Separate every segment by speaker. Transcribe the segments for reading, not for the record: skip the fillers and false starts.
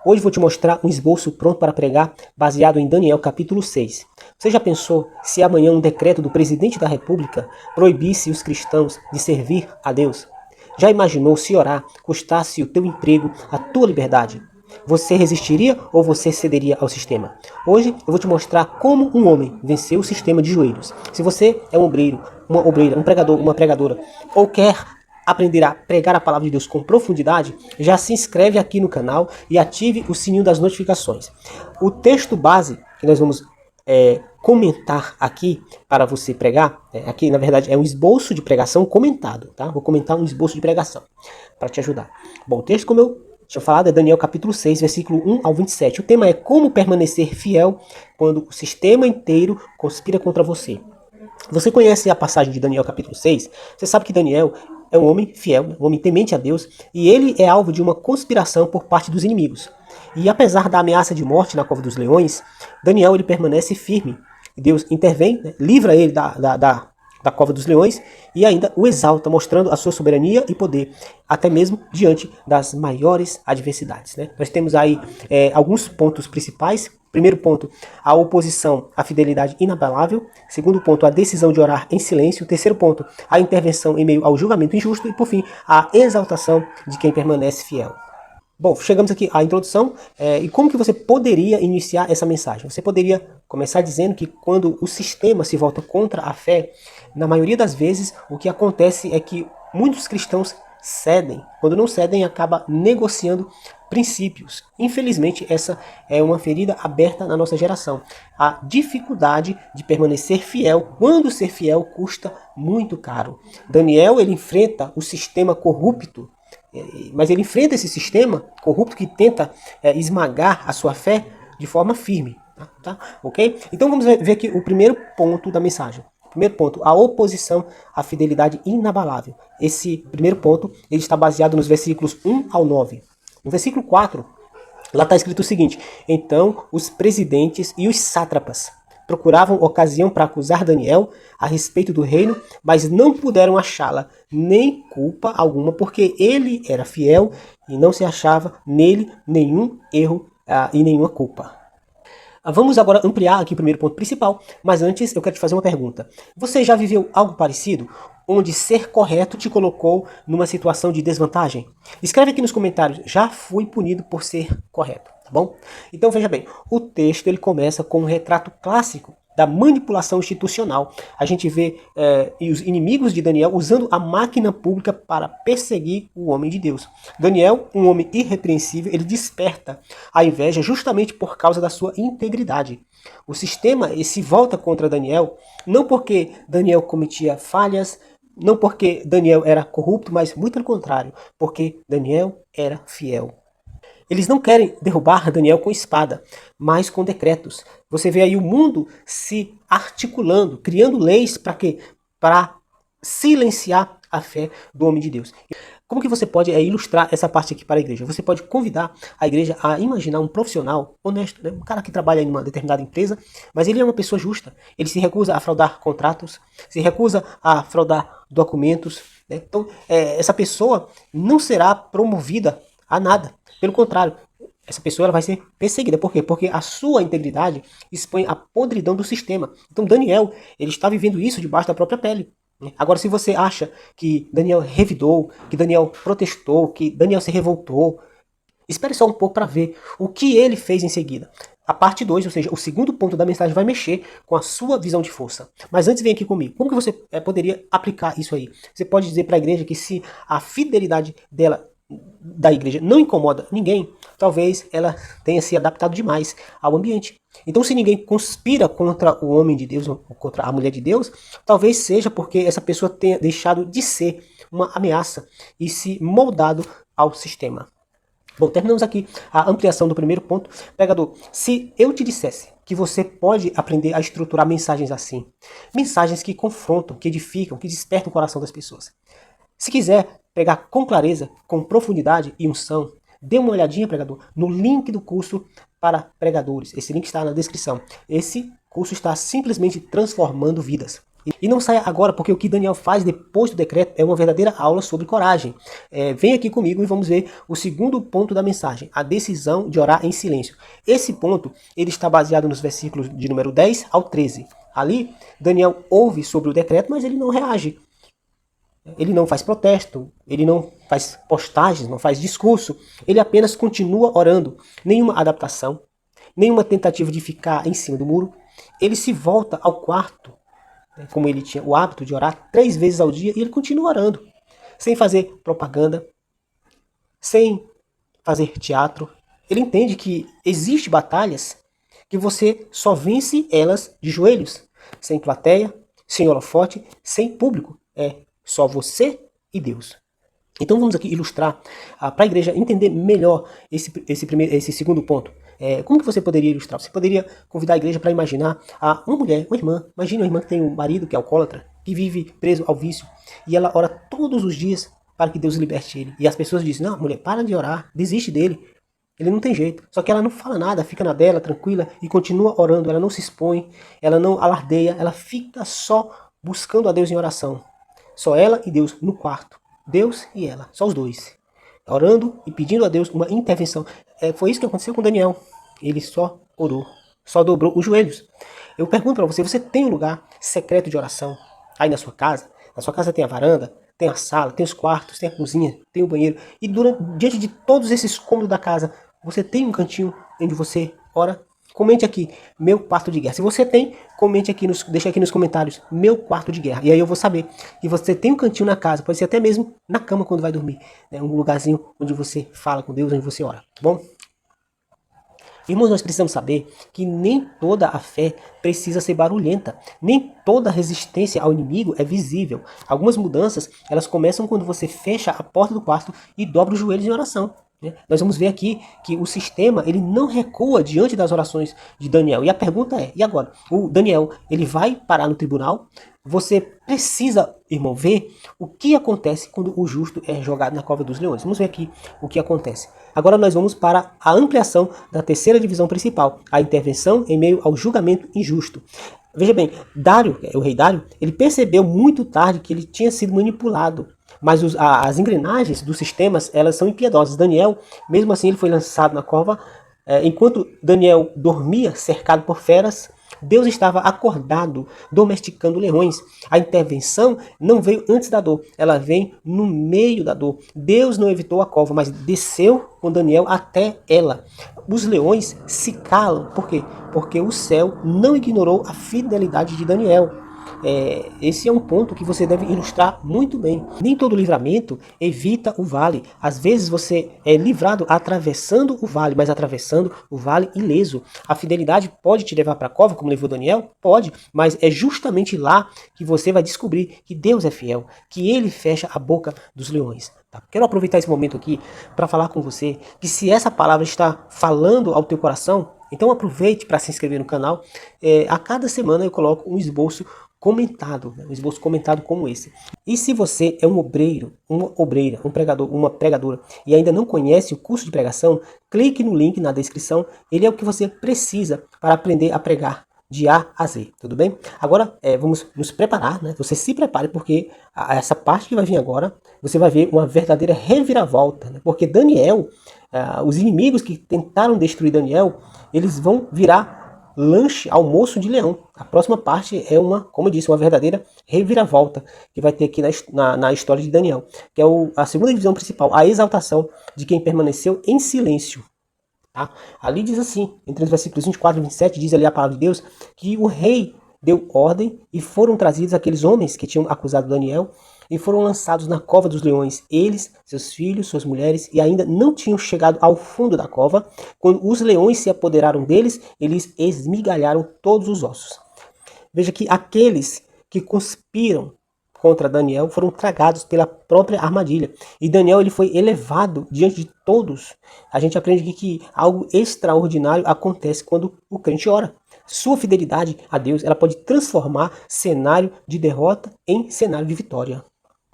Speaker 1: Hoje vou te mostrar um esboço pronto para pregar, baseado em Daniel capítulo 6. Você já pensou se amanhã um decreto do presidente da República proibisse os cristãos de servir a Deus? Já imaginou se orar custasse o teu emprego, a tua liberdade? Você resistiria ou você cederia ao sistema? Hoje eu vou te mostrar como um homem venceu o sistema de joelhos. Se você é um obreiro, uma obreira, um pregador, uma pregadora, ou quer aprender a pregar a palavra de Deus com profundidade, já se inscreve aqui no canal e ative o sininho das notificações. O texto base que nós vamos comentar aqui para você pregar, aqui na verdade é um esboço de pregação comentado, tá? Vou comentar um esboço de pregação para te ajudar. Bom, o texto, como eu tinha falado, é Daniel capítulo 6, versículo 1 ao 27. O tema é como permanecer fiel quando o sistema inteiro conspira contra você. Você conhece a passagem de Daniel capítulo 6? Você sabe que Daniel é um homem fiel, um homem temente a Deus, e ele é alvo de uma conspiração por parte dos inimigos. E apesar da ameaça de morte na cova dos leões, Daniel ele permanece firme. Deus intervém, né, livra ele da cova dos leões e ainda o exalta, mostrando a sua soberania e poder, até mesmo diante das maiores adversidades. Né? Nós temos aí alguns pontos principais. Primeiro ponto, a oposição à fidelidade inabalável. Segundo ponto, a decisão de orar em silêncio. Terceiro ponto, a intervenção em meio ao julgamento injusto. E por fim, a exaltação de quem permanece fiel. Bom, chegamos aqui à introdução. E como que você poderia iniciar essa mensagem? Você poderia começar dizendo que quando o sistema se volta contra a fé, na maioria das vezes o que acontece é que muitos cristãos cedem. Quando não cedem, acaba negociando princípios. Infelizmente, essa é uma ferida aberta na nossa geração. A dificuldade de permanecer fiel quando ser fiel custa muito caro. Daniel, ele enfrenta o sistema corrupto, mas ele enfrenta esse sistema corrupto que tenta esmagar a sua fé de forma firme. Tá? Ok? Então vamos ver aqui o primeiro ponto da mensagem. Primeiro ponto, a oposição à fidelidade inabalável. Esse primeiro ponto ele está baseado nos versículos 1 ao 9. No versículo 4, lá está escrito o seguinte: então os presidentes e os sátrapas procuravam ocasião para acusar Daniel a respeito do reino, mas não puderam achá-la, nem culpa alguma, porque ele era fiel e não se achava nele nenhum erro e nenhuma culpa. Vamos agora ampliar aqui o primeiro ponto principal, mas antes eu quero te fazer uma pergunta. Você já viveu algo parecido, onde ser correto te colocou numa situação de desvantagem? Escreve aqui nos comentários, já fui punido por ser correto, tá bom? Então veja bem, o texto ele começa com um retrato clássico da manipulação institucional. A gente vê os inimigos de Daniel usando a máquina pública para perseguir o homem de Deus. Daniel, um homem irrepreensível, ele desperta a inveja justamente por causa da sua integridade. O sistema se volta contra Daniel, não porque Daniel cometia falhas, não porque Daniel era corrupto, mas muito pelo contrário, porque Daniel era fiel. Eles não querem derrubar Daniel com espada, mas com decretos. Você vê aí o mundo se articulando, criando leis para quê? Para silenciar a fé do homem de Deus. Como que você pode ilustrar essa parte aqui para a igreja? Você pode convidar a igreja a imaginar um profissional honesto, né? Um cara que trabalha em uma determinada empresa, mas ele é uma pessoa justa. Ele se recusa a fraudar contratos, se recusa a fraudar documentos. Né? Então, essa pessoa não será promovida a nada. Pelo contrário, essa pessoa ela vai ser perseguida. Por quê? Porque a sua integridade expõe a podridão do sistema. Então Daniel, ele está vivendo isso debaixo da própria pele. Agora, se você acha que Daniel revidou, que Daniel protestou, que Daniel se revoltou, espere só um pouco para ver o que ele fez em seguida. A parte 2, ou seja, o segundo ponto da mensagem vai mexer com a sua visão de força. Mas antes vem aqui comigo. Como que você poderia aplicar isso aí? Você pode dizer para a igreja que se a fidelidade da igreja não incomoda ninguém, talvez ela tenha se adaptado demais ao ambiente. Então, se ninguém conspira contra o homem de Deus, ou contra a mulher de Deus, talvez seja porque essa pessoa tenha deixado de ser uma ameaça e se moldado ao sistema. Bom, terminamos aqui a ampliação do primeiro ponto. Pregador, se eu te dissesse que você pode aprender a estruturar mensagens assim, mensagens que confrontam, que edificam, que despertam o coração das pessoas. Se quiser pegar com clareza, com profundidade e unção, dê uma olhadinha, pregador, no link do curso para pregadores. Esse link está na descrição. Esse curso está simplesmente transformando vidas. E não saia agora, porque o que Daniel faz depois do decreto é uma verdadeira aula sobre coragem. Vem aqui comigo e vamos ver o segundo ponto da mensagem, a decisão de orar em silêncio. Esse ponto ele está baseado nos versículos de número 10 ao 13. Ali, Daniel ouve sobre o decreto, mas ele não reage. Ele não faz protesto, ele não faz postagens, não faz discurso. Ele apenas continua orando. Nenhuma adaptação, nenhuma tentativa de ficar em cima do muro. Ele se volta ao quarto, como ele tinha o hábito de orar 3 vezes ao dia, e ele continua orando, sem fazer propaganda, sem fazer teatro. Ele entende que existem batalhas que você só vence elas de joelhos, sem plateia, sem holofote, sem público. É só você e Deus. Então vamos aqui ilustrar para a igreja entender melhor esse segundo ponto. Como que você poderia ilustrar? Você poderia convidar a igreja para imaginar uma mulher, uma irmã. Imagine uma irmã que tem um marido que é alcoólatra, que vive preso ao vício, e ela ora todos os dias para que Deus liberte ele. E as pessoas dizem, não, mulher, para de orar, desiste dele. Ele não tem jeito. Só que ela não fala nada, fica na dela, tranquila, e continua orando. Ela não se expõe, ela não alardeia, ela fica só buscando a Deus em oração. Só ela e Deus no quarto. Deus e ela, só os dois. Orando e pedindo a Deus uma intervenção. Foi isso que aconteceu com Daniel. Ele só orou, só dobrou os joelhos. Eu pergunto para você, você tem um lugar secreto de oração aí na sua casa? Na sua casa tem a varanda, tem a sala, tem os quartos, tem a cozinha, tem o banheiro. E diante de todos esses cômodos da casa, você tem um cantinho onde você ora? Comente aqui, meu quarto de guerra. Se você tem, comente aqui, deixa aqui nos comentários, meu quarto de guerra. E aí eu vou saber que você tem um cantinho na casa, pode ser até mesmo na cama quando vai dormir. Né? Um lugarzinho onde você fala com Deus, onde você ora, tá bom? Irmãos, nós precisamos saber que nem toda a fé precisa ser barulhenta. Nem toda resistência ao inimigo é visível. Algumas mudanças, elas começam quando você fecha a porta do quarto e dobra os joelhos em oração. Nós vamos ver aqui que o sistema ele não recua diante das orações de Daniel. E a pergunta é, e agora? O Daniel ele vai parar no tribunal? Você precisa, irmão, ver o que acontece quando o justo é jogado na cova dos leões. Vamos ver aqui o que acontece. Agora nós vamos para a ampliação da terceira divisão principal, a intervenção em meio ao julgamento injusto. Veja bem, Dário, o rei Dário, ele percebeu muito tarde que ele tinha sido manipulado. Mas as engrenagens dos sistemas, elas são impiedosas. Daniel, mesmo assim, ele foi lançado na cova. Enquanto Daniel dormia, cercado por feras, Deus estava acordado, domesticando leões. A intervenção não veio antes da dor, ela vem no meio da dor. Deus não evitou a cova, mas desceu com Daniel até ela. Os leões se calam. Por quê? Porque o céu não ignorou a fidelidade de Daniel. Esse é um ponto que você deve ilustrar muito bem. Nem todo livramento evita o vale. Às vezes você é livrado atravessando o vale, mas atravessando o vale ileso. A fidelidade pode te levar para a cova, como levou Daniel? Pode, mas é justamente lá que você vai descobrir que Deus é fiel, que Ele fecha a boca dos leões. Tá? Quero aproveitar esse momento aqui para falar com você que se essa palavra está falando ao teu coração, então aproveite para se inscrever no canal. A cada semana eu coloco um esboço comentado, um esboço comentado como esse. E se você é um obreiro, uma obreira, um pregador, uma pregadora e ainda não conhece o curso de pregação, clique no link na descrição. Ele é o que você precisa para aprender a pregar de A a Z, tudo bem? Agora vamos nos preparar, né? Você se prepare porque essa parte que vai vir agora, você vai ver uma verdadeira reviravolta, né? Porque Daniel, os inimigos que tentaram destruir Daniel, eles vão virar lanche, almoço de leão. A próxima parte é como eu disse, uma verdadeira reviravolta que vai ter aqui na história de Daniel, que é a segunda divisão principal, a exaltação de quem permaneceu em silêncio. Tá? Ali diz assim, entre os versículos 24 e 27, diz ali a palavra de Deus, que o rei deu ordem e foram trazidos aqueles homens que tinham acusado Daniel e foram lançados na cova dos leões. Eles, seus filhos, suas mulheres, e ainda não tinham chegado ao fundo da cova. Quando os leões se apoderaram deles, eles esmigalharam todos os ossos. Veja que aqueles que conspiram contra Daniel foram tragados pela própria armadilha. E Daniel ele foi elevado diante de todos. A gente aprende aqui que algo extraordinário acontece quando o crente ora. Sua fidelidade a Deus ela pode transformar cenário de derrota em cenário de vitória.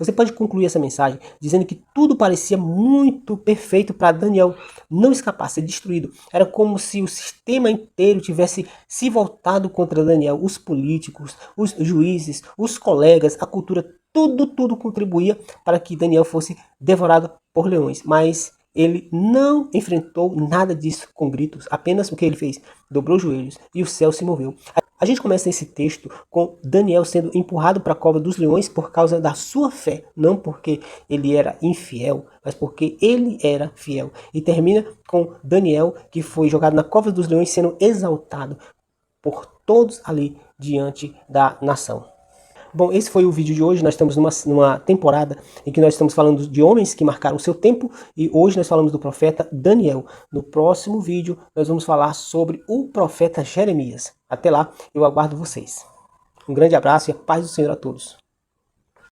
Speaker 1: Você pode concluir essa mensagem dizendo que tudo parecia muito perfeito para Daniel não escapar, ser destruído. Era como se o sistema inteiro tivesse se voltado contra Daniel. Os políticos, os juízes, os colegas, a cultura, tudo contribuía para que Daniel fosse devorado por leões. Mas ele não enfrentou nada disso com gritos, apenas o que ele fez? Dobrou os joelhos e o céu se moveu. A gente começa esse texto com Daniel sendo empurrado para a cova dos leões por causa da sua fé, não porque ele era infiel, mas porque ele era fiel. E termina com Daniel, que foi jogado na cova dos leões, sendo exaltado por todos ali diante da nação. Bom, esse foi o vídeo de hoje. Nós estamos numa temporada em que nós estamos falando de homens que marcaram o seu tempo e hoje nós falamos do profeta Daniel. No próximo vídeo nós vamos falar sobre o profeta Jeremias. Até lá, eu aguardo vocês. Um grande abraço e a paz do Senhor a todos.